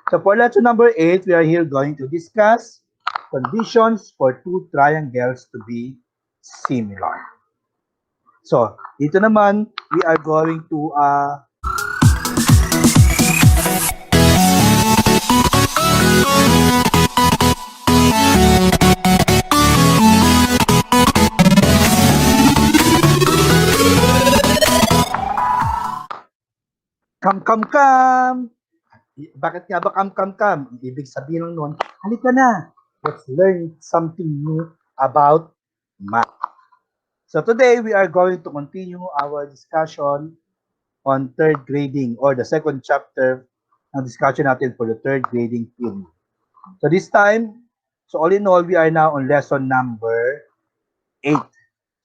So for lesson number 8, we are here going to discuss conditions for two triangles to be similar. So, dito naman, we are going to come. Bakit nga ba come? Ang ibig sabihin ng noon, halika na. Let's learn something new about math. So today, we are going to continue our discussion on third grading or the second chapter ng discussion natin for the third grading period. So this time, so all in all, we are now on lesson number 8.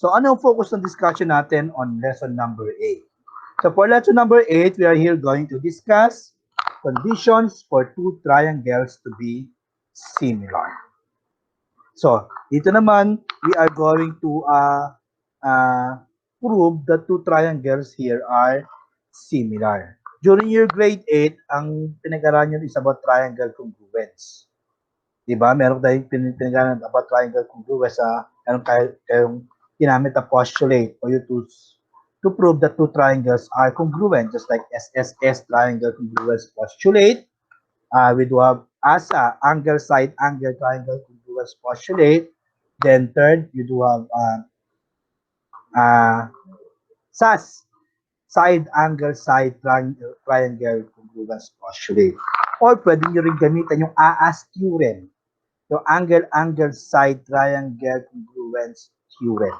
So ano ang focus ng discussion natin on lesson number 8? So for lesson number 8, we are here going to discuss conditions for two triangles to be similar. So, dito naman, we are going to prove that two triangles here are similar. During your grade 8, ang pinag-aralan nyo is about triangle congruence. Diba? Meron tayong pinag-aralan about triangle congruence sa kayong ginamit na postulate for you to prove that two triangles are congruent, just like SSS triangle congruence postulate. We do have ASA, angle, side, angle, triangle congruence postulate. Then third, you do have SAS, side, angle, side, triangle congruence postulate. Or pwede nyo rin gamitan yung AAS theorem, yung angle, side, triangle congruence theorem.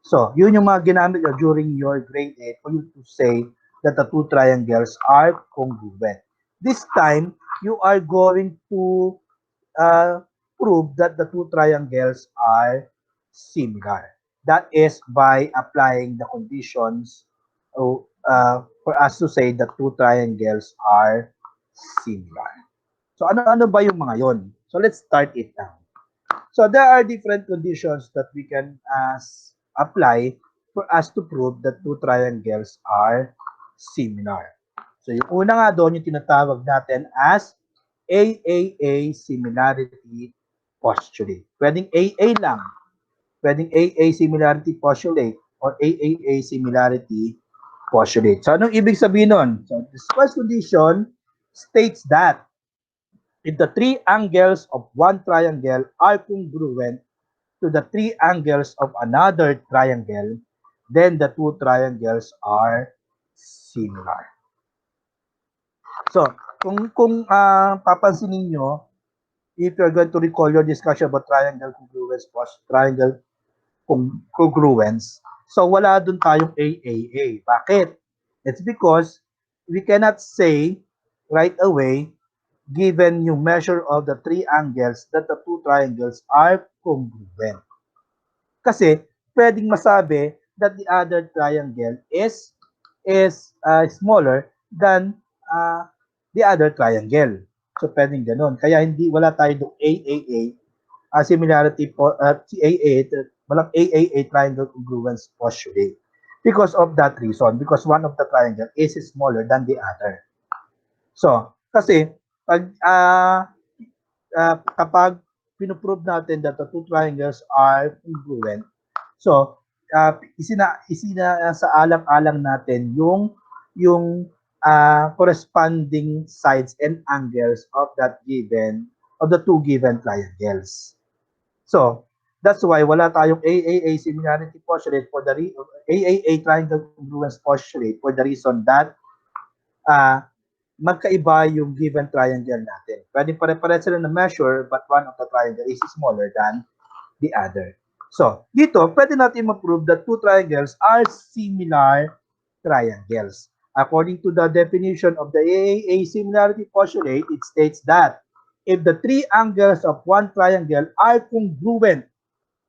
So, yun yung mga ginamit nyo during your grade 8 for you to say that the two triangles are congruent. This time, you are going to prove that the two triangles are similar. That is by applying the conditions for us to say that two triangles are similar. So, ano-ano ba yung mga yon? So, let's start it now. So, there are different conditions that we can apply for us to prove that two triangles are similar. So, yung una nga doon, yung tinatawag natin as AAA similarity postulate. Pwedeng AA lang. Pwedeng AA similarity postulate or AAA similarity postulate. So, anong ibig sabihin nun? So, this first condition states that if the three angles of one triangle are congruent to the three angles of another triangle, then the two triangles are similar. So, kung papansinin nyo, if you're going to recall your discussion about triangle congruence, so wala dun tayong AAA. Bakit? It's because we cannot say right away, given yung measure of the three angles, that the two triangles are congruent. Kasi pwedeng masabi that the other triangle is smaller than the other triangle. So pwedeng ganun. Kaya wala tayo do AAA similarity CAA, walang AAA triangle congruence postulate. Because of that reason, because one of the triangle is smaller than the other. So, kasi kapag pinoprove natin that the two triangles are congruent, so isina sa alang-alang natin yung corresponding sides and angles of the two given triangles. So, that's why wala tayong AAA similarity postulate for the AAA triangle congruence postulate for the reason that magkaiba yung given triangle natin. Pwede pare-pare sila na measure, but one of the triangle is smaller than the other. So, dito, pwede natin ma-prove that two triangles are similar triangles. According to the definition of the AAA similarity postulate, it states that if the three angles of one triangle are congruent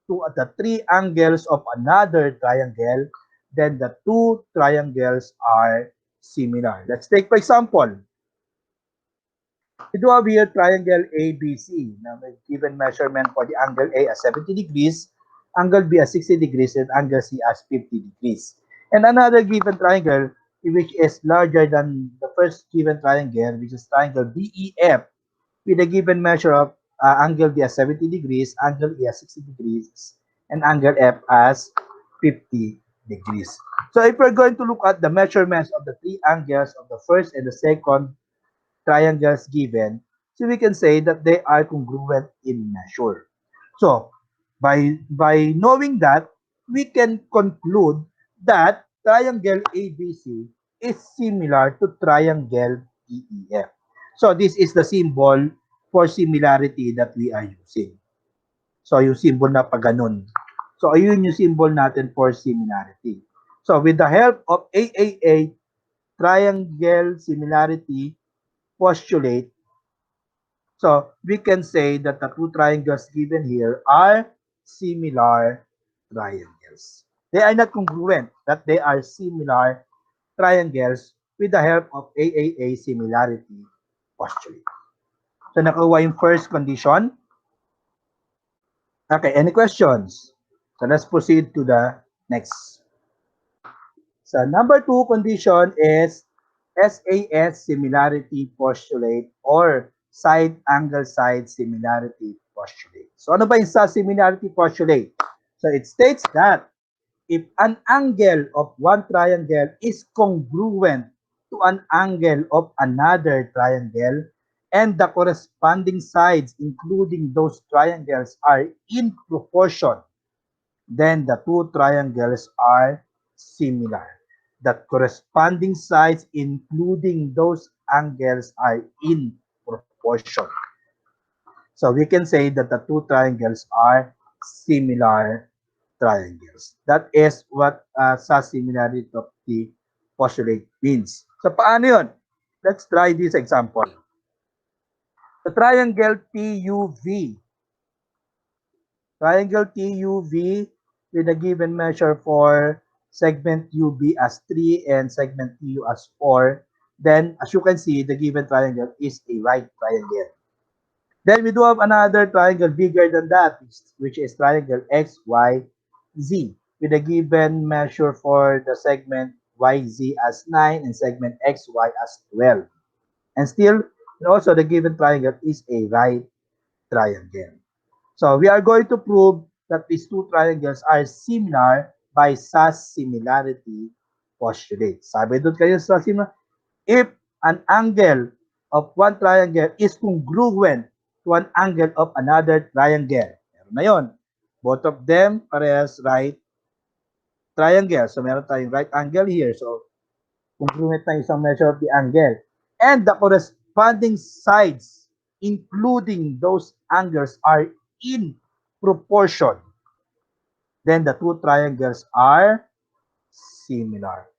to the three angles of another triangle, then the two triangles are similar. Let's take, for example, we do have here triangle ABC. Now, may given measurement for the angle A as 70 degrees, angle B as 60 degrees, and angle C as 50 degrees. And another given triangle which is larger than the first given triangle, which is triangle BEF, with a given measure of angle B as 70 degrees, angle E as 60 degrees, and angle F as 50 degrees. So if we're going to look at the measurements of the three angles of the first and the second triangles given, so we can say that they are congruent in measure. So by knowing that, we can conclude that triangle ABC is similar to triangle EEF. So this is the symbol for similarity that we are using. So yung symbol na pa ganun. So ayun yung symbol natin for similarity. So with the help of AAA, triangle similarity postulate, so we can say that the two triangles given here are similar triangles. They are not congruent, but they are similar triangles with the help of AAA similarity postulate. So nakuha yung first condition. Okay, any questions? So let's proceed to the next. So number two condition is SAS similarity postulate or side angle side similarity postulate. So ano ba yung sa similarity postulate? So it states that if an angle of one triangle is congruent to an angle of another triangle and the corresponding sides including those triangles are in proportion, then the two triangles are similar. The corresponding sides including those angles are in proportion. So we can say that the two triangles are similar triangles. That is what sa similarity of the postulate means. So paano yun? Let's try this example. The triangle TUV. Triangle TUV with a given measure for segment UB as 3 and segment TU as 4. Then, as you can see, the given triangle is a right triangle. Then we do have another triangle bigger than that, which is triangle XYZ with a given measure for the segment YZ as 9 and segment XY as 12. And still, also the given triangle is a right triangle. So we are going to prove that these two triangles are similar by SAS similarity postulate. Sabi doon kayo sa similar, if an angle of one triangle is congruent to an angle of another triangle. Meron na yun. Both of them parehas right triangle. So meron tayong right angle here. So congruent na isang measure of the angle. And the corresponding sides including those angles are in proportion. Then the two triangles are similar.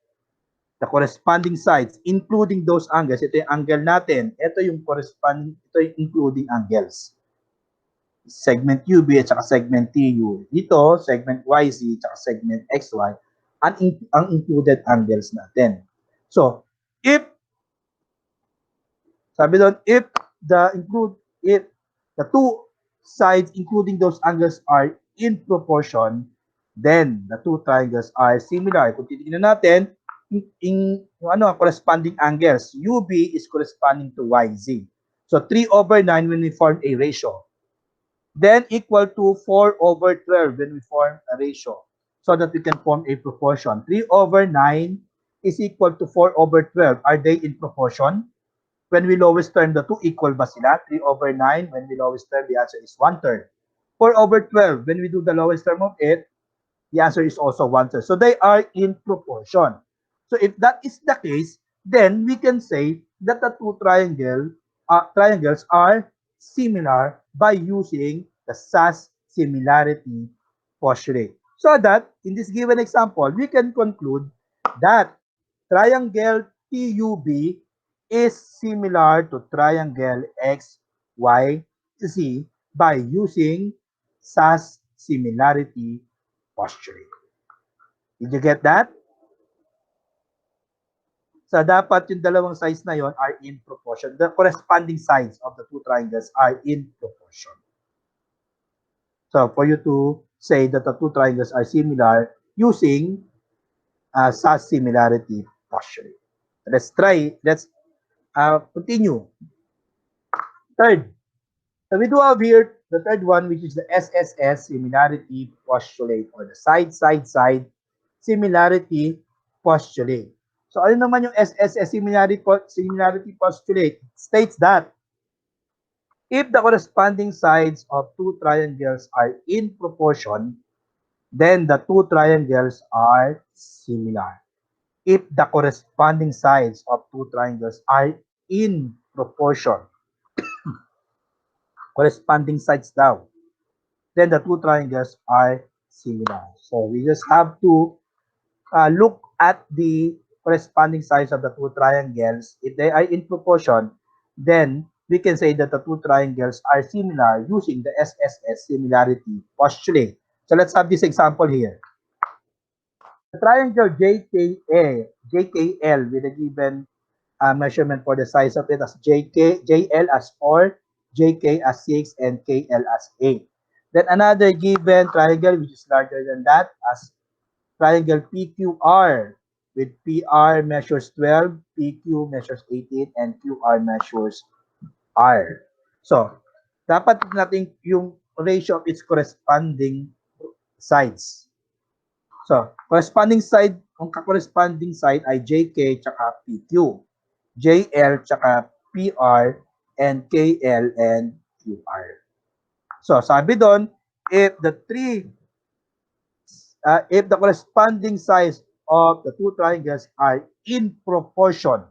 The corresponding sides, including those angles. Ito yung angle natin. Ito yung corresponding, ito yung including angles. Segment UB at saka segment TU. Dito, segment YZ at saka segment XY, ang included angles natin. So, if, sabi doon, if the two sides, including those angles, are in proportion, then the two triangles are similar. Kung titignan natin, yung corresponding angles, UB is corresponding to YZ. So 3/9 when we form a ratio. Then equal to 4/12 when we form a ratio. So that we can form a proportion. 3/9 is equal to 4/12. Are they in proportion? When we lowest term the two, equal ba sila? 3/9, when we lowest term, the answer is 1/3. 4/12, when we do the lowest term of it, the answer is also 1/3. So they are in proportion. So if that is the case, then we can say that the two triangles are similar by using the SAS similarity postulate. So that, in this given example, we can conclude that triangle TUB is similar to triangle XYZ by using SAS similarity postulate. Did you get that? So dapat yung dalawang sides na yon are in proportion. The corresponding sides of the two triangles are in proportion. So for you to say that the two triangles are similar using SAS similarity postulate. Let's try. Let's continue. Third. So we do have here the third one, which is the SSS similarity postulate or the side similarity postulate. So ano naman yung SSS similarity postulate? It states that if the corresponding sides of two triangles are in proportion, then the two triangles are similar. If the corresponding sides of two triangles are in proportion, corresponding sides daw, then the two triangles are similar. So we just have to look at the corresponding sides of the two triangles. If they are in proportion, then we can say that the two triangles are similar using the SSS similarity postulate. So let's have this example here. The triangle JKL with a given measurement for the size of it as JL as 4, JK as 6, and KL as 8. Then another given triangle which is larger than that as triangle PQR with PR measures 12, PQ measures 18, and QR measures R. So, dapat natin yung ratio of its corresponding sides. So, corresponding side, ang corresponding side ay JK tsaka PQ, JL tsaka PR, and KL and QR. So, sabi doon, if the corresponding sides of the two triangles are in proportion,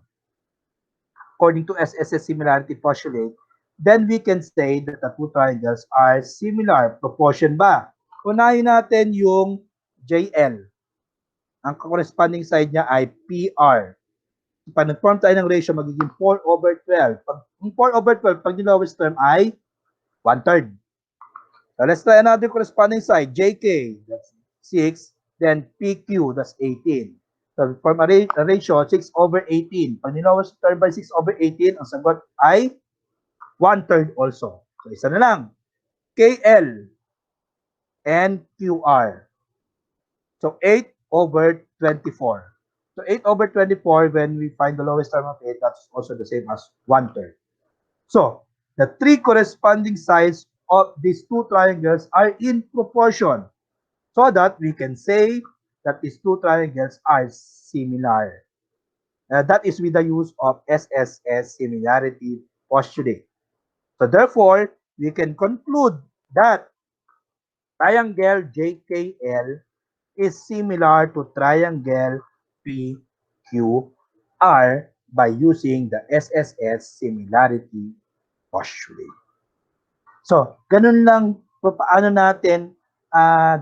according to SSS similarity postulate, then we can say that the two triangles are similar. Proportion ba? Unahin natin yung JL. Ang corresponding side niya ay PR. Pag nag-form tayo ng ratio, magiging 4/12. Pag 4/12, pag yung lowest term ay 1/3. So let's try another corresponding side. JK, that's 6. Then PQ, that's 18. So form a ratio, 6/18. Pag nilowest term by 6/18, ang sagot ay 1/3 also. So isa na lang. KL and QR. So 8/24. So 8/24, when we find the lowest term of 8, that's also the same as 1/3. So the three corresponding sides of these two triangles are in proportion so that we can say that these two triangles are similar. That is with the use of SSS similarity postulate. So therefore, we can conclude that triangle JKL is similar to triangle PQR by using the SSS similarity postulate. So, ganun lang paano natin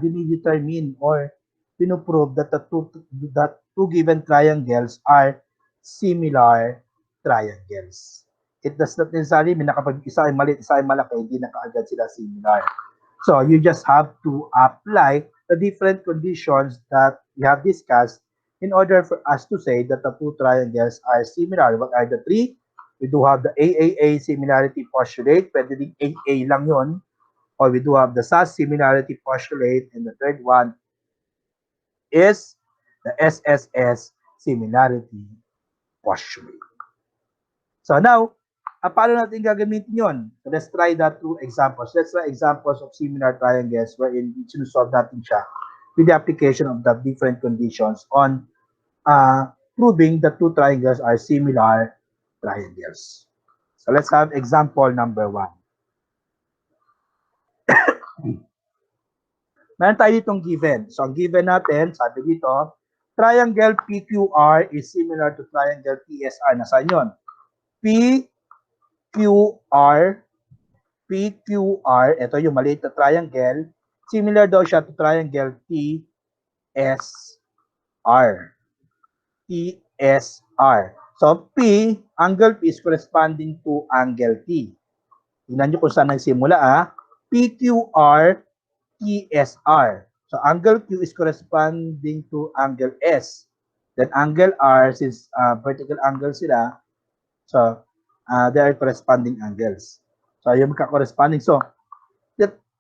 dinidetermine or pinoprove that that two given triangles are similar triangles. It does not necessarily mean na kapag isa ay maliit, isa ay malaki, hindi na kaagad sila similar. So, you just have to apply the different conditions that we have discussed in order for us to say that the two triangles are similar. What are the three? We do have the AAA similarity postulate. Pwede din AA lang yun. Or we do have the SAS similarity postulate. And the third one is the SSS similarity postulate. So now, paano natin gagamitin yun? So let's try that through examples. Let's try examples of similar triangles wherein sinusolve natin siya with the application of the different conditions on proving that two triangles are similar triangles. So let's have example number 1. Meron tayo ditong given. So ang given natin, sabi dito, triangle PQR is similar to triangle PSR. Nasaan yun? PQR, ito yung maliit na triangle, similar daw siya to triangle TSR. So, angle P is corresponding to angle T. Tingnan nyo kung saan nagsimula PQR, TSR. So, angle Q is corresponding to angle S. Then, angle R, since vertical angle sila, so, they are corresponding angles. So, yung magka-corresponding. So,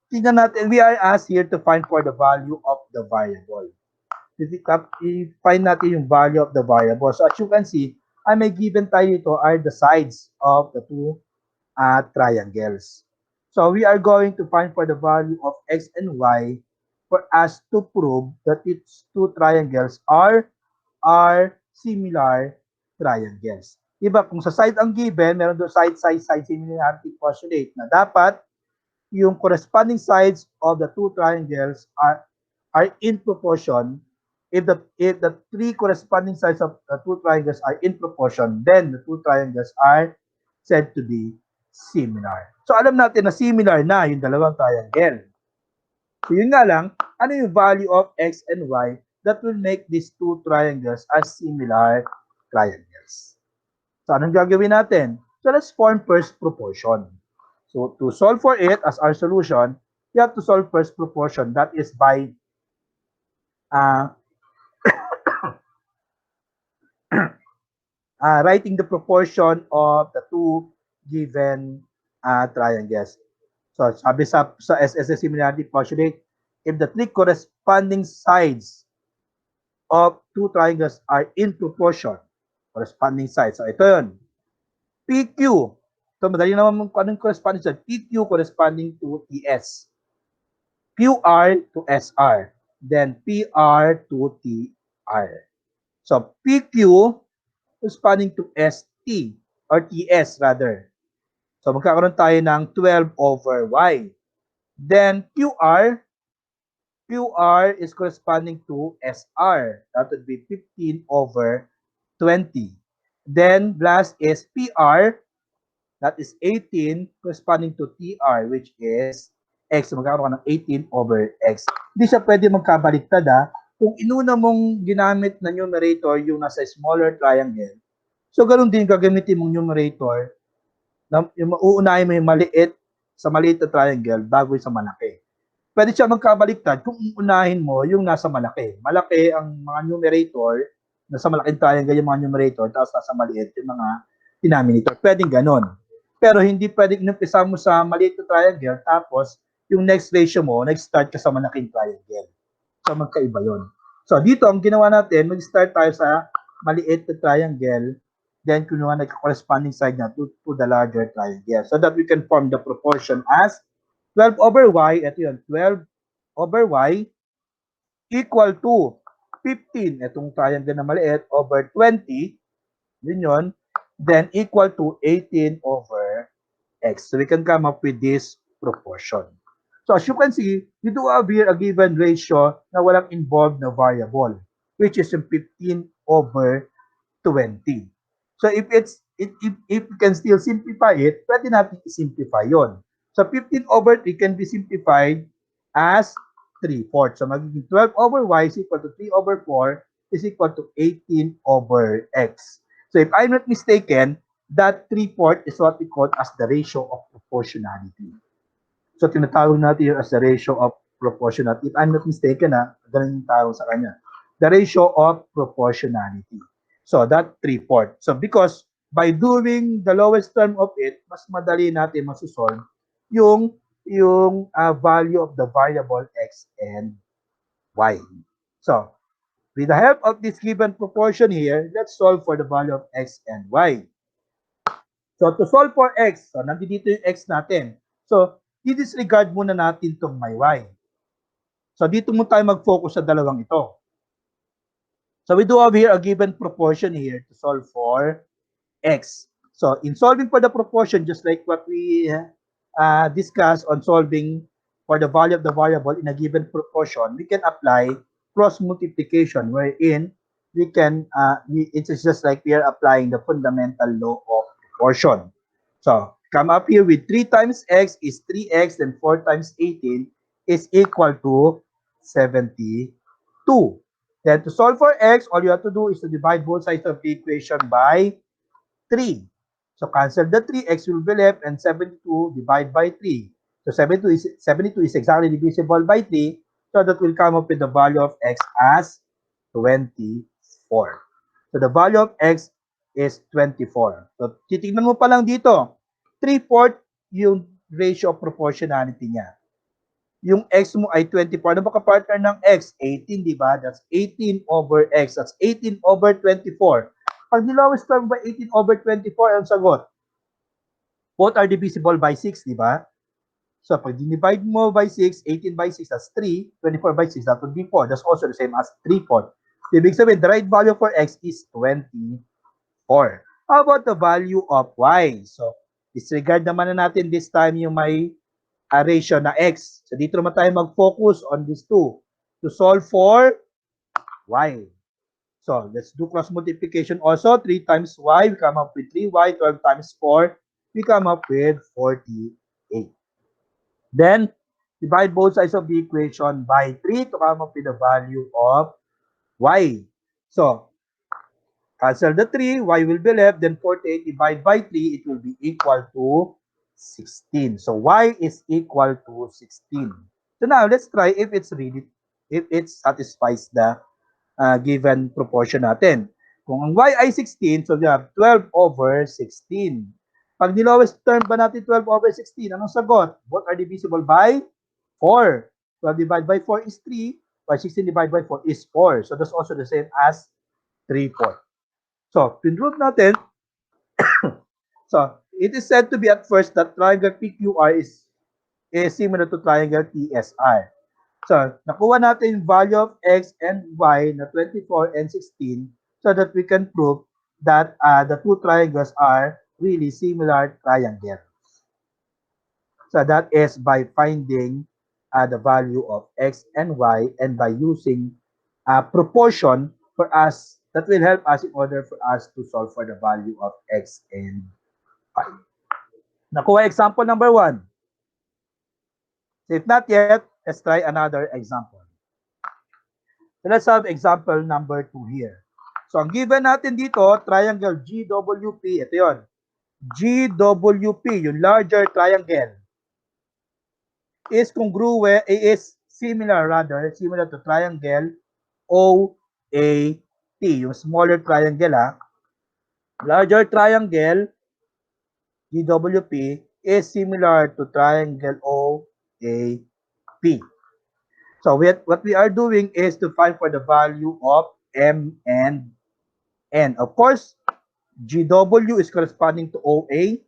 tingnan natin, we are asked here to find for the value of the variable. i-find natin yung value of the variable. So as you can see, ay may given tayo ito are the sides of the two triangles. So we are going to find for the value of x and y for us to prove that its two triangles are similar triangles. Diba, kung sa side ang given, meron doon side similarity postulate na dapat yung corresponding sides of the two triangles are in proportion. If the three corresponding sides of the two triangles are in proportion, then the two triangles are said to be similar. So alam natin na similar na yung dalawang triangle. So yun nga lang, ano yung value of x and y that will make these two triangles as similar triangles. So anong gagawin natin? So let's form first proportion. So to solve for it as our solution, you have to solve first proportion. That is by writing the proportion of the two given triangles. So sabi sa SSS similarity postulate, if the three corresponding sides of two triangles are in proportion, corresponding sides. So ito yun. PQ. So madali naman kung anong corresponding side. PQ corresponding to TS. QR to SR. Then PR to TR. So PQ corresponding to ST or TS rather. So magkakaroon tayo ng 12 over Y. Then QR is corresponding to SR. That would be 15 over 20. Then last is PR. That is 18 corresponding to TR, which is X. So magkakaroon ka ng 18 over X. Hindi siya pwede magkabaliktad ha. Kung inuna mong ginamit na numerator yung nasa smaller triangle, so ganoon din gagamitin mong numerator na yung uunahin mo yung maliit sa maliit na triangle bago yung sa malaki. Pwede siya magkabaliktad kung uunahin mo yung nasa malaki. Malaki ang mga numerator, nasa malaking triangle yung mga numerator, tapos nasa maliit yung mga denominator. Pwedeng ganon. Pero hindi pwedeng inumpisa mo sa maliit na triangle, tapos yung next ratio mo, nag-start ka sa malaking triangle. So magkaiba yun. So dito, ang ginawa natin, mag-start tayo sa maliit na triangle, then kunuha na corresponding side na to the larger triangle. So that we can form the proportion as 12 over y, ito yun, 12 over y equal to 15, itong triangle na maliit, over 20, yun yun, then equal to 18 over x. So we can come up with this proportion. So as you can see, we do have here a given ratio na walang involved na variable, which is 15 over 20. So if we can still simplify it, pwede natin i-simplify yon. So 15 over 3 can be simplified as 3/4. So magiging 12 over y is equal to 3 over 4 is equal to 18 over x. So if I'm not mistaken, that 3/4 is what we call as the ratio of proportionality. So tinatawag natin yun as the ratio of proportionality. If I'm not mistaken, ganun yung tawag sa kanya. The ratio of proportionality. So that 3/4. So because by doing the lowest term of it, mas madali natin masusolve yung value of the variable x and y. So with the help of this given proportion here, let's solve for the value of x and y. So to solve for x, so nandito yung x natin. So i-disregard muna natin itong may y. So dito muna tayo mag-focus sa dalawang ito. So we do have here a given proportion here to solve for x. So in solving for the proportion, just like what we discussed on solving for the value of the variable in a given proportion, we can apply cross multiplication wherein we can, it's just like we are applying the fundamental law of proportion. So come up here with 3 times x is 3x, then 4 times 18 is equal to 72. Then to solve for x, all you have to do is to divide both sides of the equation by 3. So cancel the 3, x will be left, and 72 divide by 3. So 72 is exactly divisible by 3, so that will come up with the value of x as 24. So the value of x is 24. So titignan mo pa lang dito, 3/4 yung ratio of proportionality niya. yung x mo ay 24. Ano ba ka-partner ng x? 18, di ba? That's 18 over x. That's 18 over 24. Pag nilowest term ba 18 over 24, ang sagot? Both are divisible by 6, di ba? So, pag divide mo by 6, 18 by 6, that's 3. 24 by 6, that would be 4. That's also the same as 3/4. Ibig sabihin, the right value for x is 24. How about the value of y? So, disregard naman na natin this time yung may ratio na x. So, dito naman tayo mag-focus on these two to solve for y. So, let's do cross multiplication also. 3 times y, we come up with 3y. 12 times 4, we come up with 48. Then, divide both sides of the equation by 3 to come up with the value of y. So, cancel the 3, y will be left, then 48 divided by 3, it will be equal to 16. So, y is equal to 16. So, now, let's try if it satisfies the given proportion natin. Kung ang y ay 16, so we have 12 over 16. Pag nilowest term ba natin 12 over 16, anong sagot? Both are divisible by 4. 12 divided by 4 is 3, while 16 divided by 4 is 4. So that's also the same as 3/4. So, pinroot natin. So, it is said to be at first that triangle PQR is similar to triangle TSR. So, nakuha natin yung value of x and y na 24 and 16 so that we can prove that the two triangles are really similar triangles. So, that is by finding the value of x and y and by using proportion for us that will help us in order for us to solve for the value of x and y. Nakuha example number 1. If not yet, let's try another example. So let's have example number 2 here. So ang given natin dito, triangle GWP, ito yon. GWP, yung larger triangle, is congruent, is similar to triangle OAT, yung smaller triangle Larger triangle GWP is similar to triangle OAP. So what we are doing is to find for the value of M and N. Of course, GW is corresponding to OA,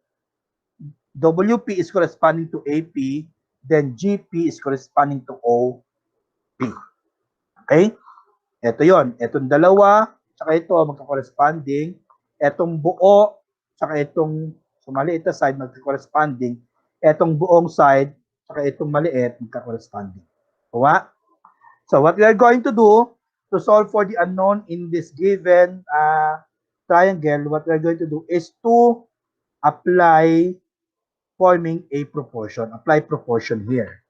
WP is corresponding to AP, then GP is corresponding to OP. Okay? Ito yon. Itong dalawa, saka ito magka-corresponding. Itong buo, saka itong maliit na side magka-corresponding. Itong buong side, saka itong maliit magka-corresponding. Kuha? So what we are going to do to solve for the unknown in this given triangle, what we are going to do is to apply forming a proportion. Apply proportion here.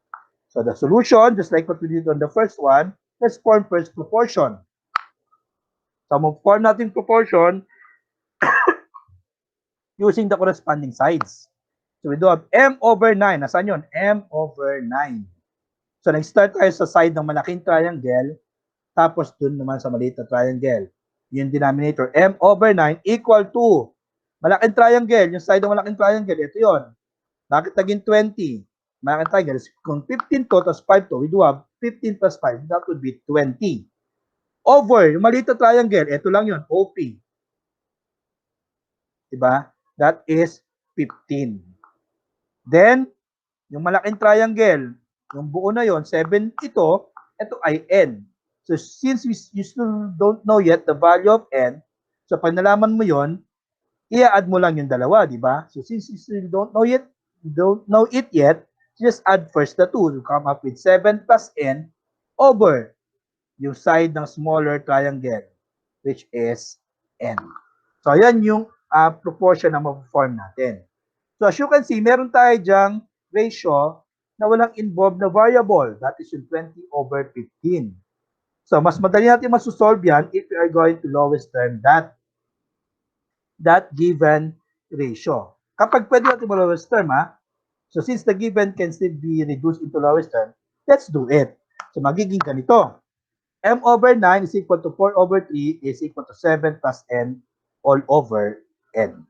So the solution, just like what we did on the first one, let's form first proportion. So mag-form natin proportion using the corresponding sides. So we do have M over 9. Nasaan yun? M over 9. So nag-start tayo sa side ng malaking triangle, tapos dun naman sa maliit na triangle. Yung denominator, M over 9 equal to malaking triangle, yung side ng malaking triangle, ito yon. Bakit naging 20? Malaking triangle, kung 15 to, tapos 5 to, we do have 15 plus 5, that would be 20. Over, yung maliit na triangle, ito lang yon, OP. Diba? That is 15. Then, yung malaking triangle, yung buo na yon, 7 ito ay N. So, since you still don't know yet the value of N, so pag nalaman mo yon, i-add mo lang yung dalawa, di ba? So, since you still don't know it yet, just add first the 2. You come up with 7 plus N over yung side ng smaller triangle, which is N. So, yan yung proportion na ma-form natin. So, as you can see, meron tayo dyang ratio na walang involved na variable. That is yung 20 over 15. So, mas madali natin masosolve yan if we are going to lowest term that given ratio. Kapag pwede natin ma-lowest term, so since the given can still be reduced into lowest term, let's do it. So, magiging ganito. M over 9 is equal to 4 over 3 is equal to 7 plus N all over N.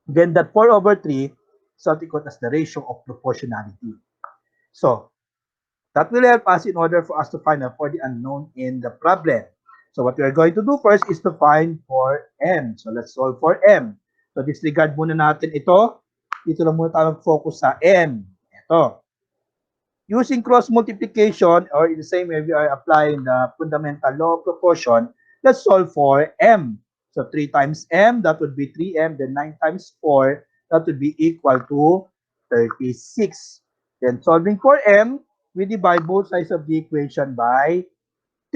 Then that 4 over 3 is equal as the ratio of proportionality. So, That will help us in order for us to find out for the unknown in the problem. So what we are going to do first is to find for M. So let's solve for M. So disregard muna natin ito. Dito lang muna tayo mag-focus sa M. Ito. Using cross multiplication or in the same way we are applying the fundamental law of proportion, let's solve for M. So 3 times M, that would be 3M. Then 9 times 4, that would be equal to 36. Then solving for M, we divide both sides of the equation by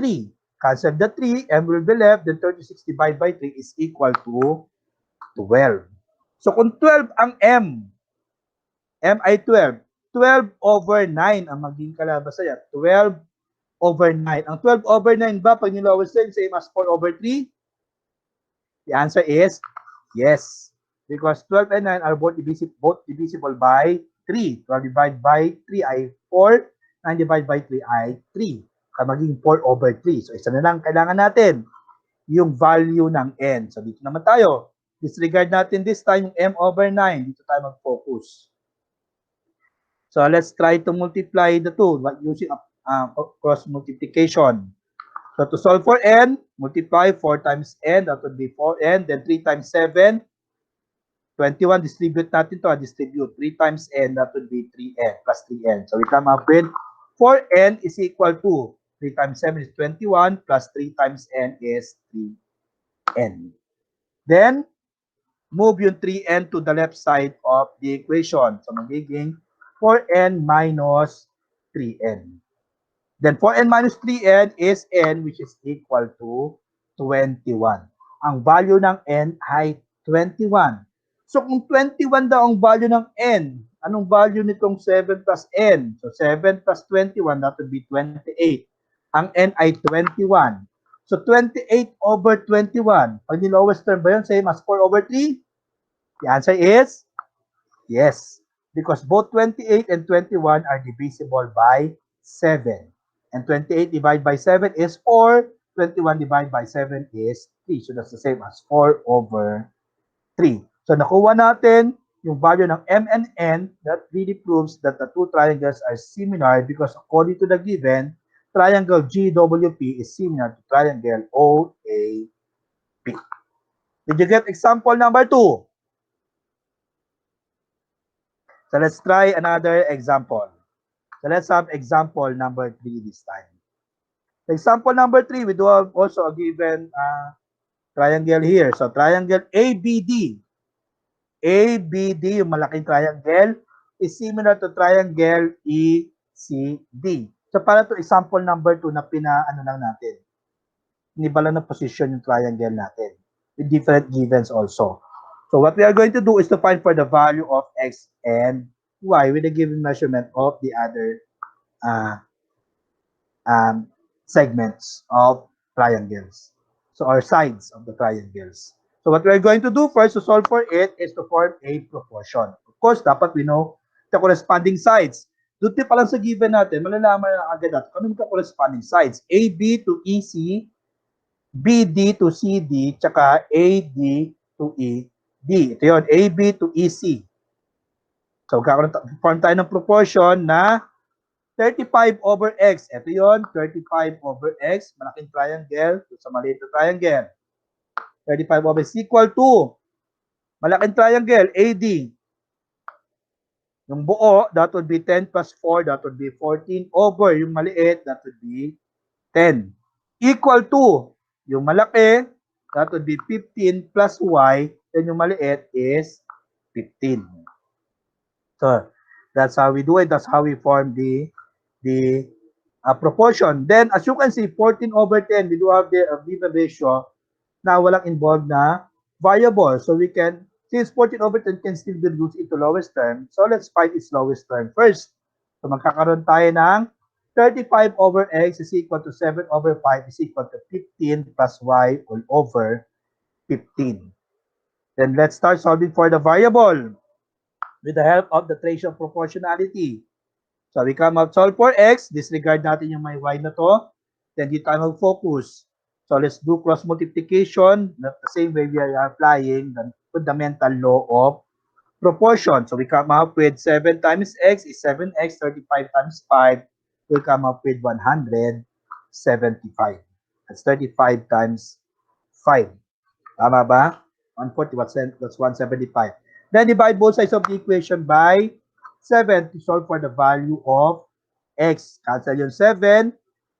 3. Cancel the 3, M will be left. Then 36 divided by 3 is equal to 12. So kung 12 ang M, M ay 12. 12 over 9 ang magiging kalabas niya. 12 over 9. Ang 12 over 9 ba, pag nilowers din, same as 4 over 3? The answer is yes. Because 12 and 9 are both divisible by 3. 12 divided by 3 ay 4. 9 divided by 3 ay 3. Kaya magiging 4 over 3. So, isa na lang kailangan natin. Yung value ng n. So, dito naman tayo. Disregard natin this time yung m over 9. Dito tayo mag-focus. So let's try to multiply the two using cross multiplication. So to solve for n, multiply 4 times n, that would be 4n. Then 3 times 7, 21. Distribute natin to. Distribute 3 times n, that would be 3n plus 3n. So we come up with 4n is equal to 3 times 7 is 21 plus 3 times n is 3n. Then move yung 3n to the left side of the equation. So magiging 4n minus 3n. Then 4n minus 3n is n, which is equal to 21. Ang value ng n ay 21. So kung 21 daw ang value ng n, anong value nitong 7 plus n? So 7 plus 21, that would be 28. Ang n ay 21. So 28 over 21. Pag nilowest term ba yun, same as 4 over 3? The answer is yes. Because both 28 and 21 are divisible by 7. And 28 divided by 7 is 4. 21 divided by 7 is 3. So that's the same as 4 over 3. So nakuha natin yung value ng M and N. That really proves that the two triangles are similar because according to the given, triangle GWP is similar to triangle OAP. Did you get example number 2? So let's try another example. So let's have example number 3 this time. Example number 3, we do have also a given triangle here. So triangle ABD. ABD, yung malaking triangle, is similar to triangle ECD. So para to example number 2 na pinaano lang natin. Iniba lang na position yung triangle natin with different givens also. So what we are going to do is to find for the value of x and y with the given measurement of the other segments of triangles. So our sides of the triangles. So what we are going to do first to solve for it is to form a proportion. Of course, dapat we know the corresponding sides. Doon pa lang sa given natin, malalaman na agad natin kung ano yung corresponding sides. AB to EC, BD to CD, tsaka AD to ED. Ito yun, AB to EC. So, form tayo ng proportion na 35 over x. Ito yun, 35 over x. Malaking triangle sa maliit na triangle. 35 over x equal to malaking triangle, AD. Yung buo, that would be 10 plus 4, that would be 14 over yung maliit, that would be 10. Equal to yung malaki, that would be 15 plus y, then yung maliit is 15. So, that's how we do it. That's how we form the proportion. Then, as you can see, 14 over 10, we do have the given ratio na walang involved na variable. So, we can, since 14 over 10 can still be reduced into lowest term, so let's find its lowest term first. So, magkakaroon tayo ng 35 over x is equal to 7 over 5 is equal to 15 plus y all over 15. Then, let's start solving for the variable with the help of the trace of proportionality. So, we come out solve for x. Disregard natin yung may y na to. Then, dito tayo mag-focus. So, let's do cross multiplication. Not the same way we are applying the fundamental law of proportion. So, we come up with 7 times x is 7x. 35 times 5 will come up with 175. That's 35 times 5. Tama ba? 140, that's 175. Then divide both sides of the equation by 7 to solve for the value of x. Cancel yung 7.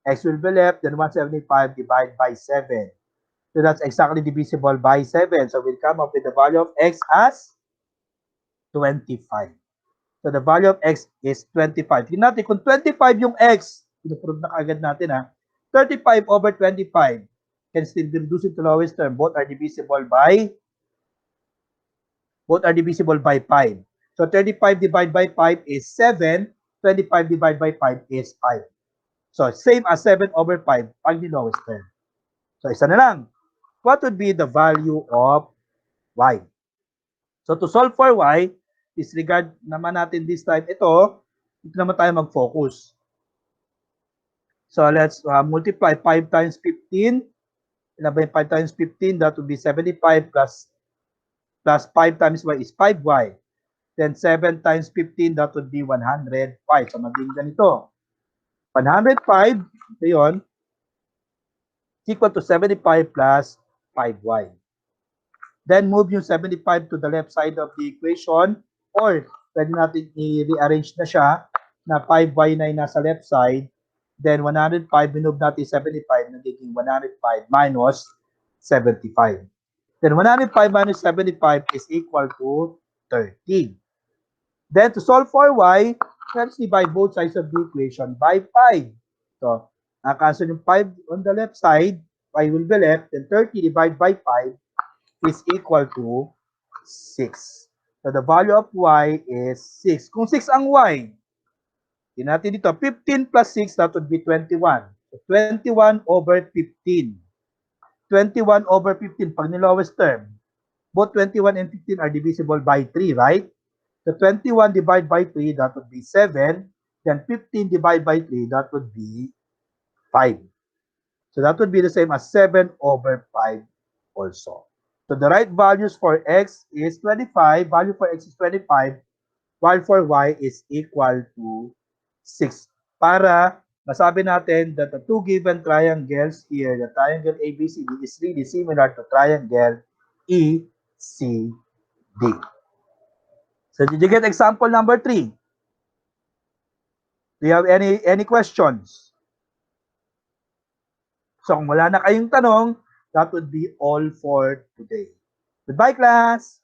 X will be left. Then 175 divided by 7. So that's exactly divisible by 7. So we'll come up with the value of x as 25. So the value of x is 25. Tingnan natin kung 25 yung x, pinuprove na kaagad natin ha. 35 over 25 can still be reduced to lowest term. Both are divisible by 5. So 35 divided by 5 is 7. 25 divided by 5 is 5. So same as 7 over 5 pag the lowest term. So isa na lang. What would be the value of y? So to solve for y, disregard naman natin this time ito naman tayo mag-focus. So let's multiply 5 times 15. Ilan ba yung 5 times 15? That would be 75 plus 5 times y is 5y. Then 7 times 15, that would be 105. So maging ganito. 105, ito yun, equal to 75 plus 5y. Then move yung 75 to the left side of the equation, or pwede natin i-rearrange na siya na 5y na yung nasa left side. Then 105, minove natin 75, nagiging 105 minus 75. Then 105 minus 75 is equal to 30. Then to solve for y, let's divide both sides of the equation by 5. So, cancel yung 5 on the left side, y will be left, then 30 divided by 5 is equal to 6. So the value of y is 6. Kung 6 ang y, tingnan natin dito, 15 plus 6, that would be 21. So 21 over 15. 21 over 15, pag nilowest term, both 21 and 15 are divisible by 3, right? So 21 divided by 3, that would be 7. Then 15 divided by 3, that would be 5. So that would be the same as 7 over 5 also. So the right values for x is 25. Value for x is 25. While for y is equal to 6. Para masabi natin that the two given triangles here, the triangle ABCD is really similar to triangle ECD. So did you get example number 3? Do you have any questions? So kung wala na kayong tanong, that would be all for today. Goodbye, class!